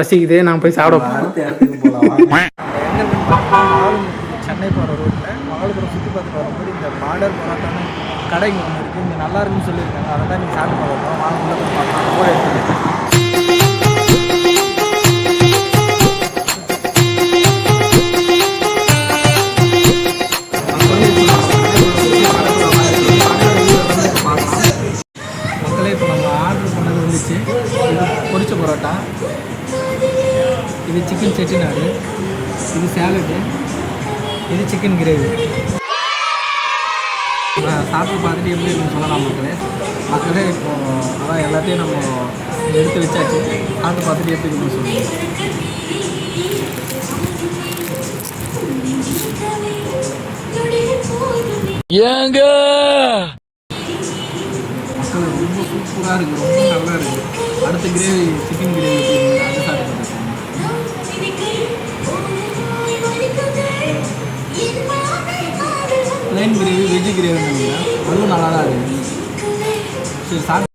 பசிக்குது, நான் போய் சாப்பிட போகிறேன். அடுத்த இடத்துக்கு போகலாம். சென்னை போகிற ரோட்டில் மகாபலிபுரம் சுற்றி பார்த்துட்டு வரும்போது இந்த மாடல் பரோட்டான கடைங்க ஒன்று இருக்குது, இங்கே நல்லா இருக்குன்னு சொல்லியிருக்காங்க. அதை தான் நீங்கள் சாப்பிட்டு பார்க்கலாம். வாங்க உள்ள போய் பார்க்கலாம். கூட எடுத்துக்கிட்டு மக்களே, இப்போ நம்ம ஆர்டர் பண்ணது வந்துச்சு. இது பொரிச்ச பரோட்டா, இது சிக்கன் செட்டிநாடு, இது சேலடு, இது சிக்கன் கிரேவி. சாப்பிட்டு பார்த்துட்டு எப்படி இருக்குன்னு சொல்லலாம் மக்களே. இப்போது அதான் எல்லாத்தையும் நம்ம எடுத்து வச்சாச்சு. சாப்பிட்டு பார்த்துட்டு எப்படி இருக்குன்னு சொல்லுவோம். ஏங்க மக்கள் ரொம்ப சூப்பராக இருக்குது, ரொம்ப நல்லா இருக்குது. அடுத்த கிரேவி சிக்கன் கிரேவி அது சாப்பிட்டு ப்ளைன் கிரேவி, வெஜ் கிரேவி அதுவும் நல்லா தான் இருக்குது. சரி சாப்பிட்டு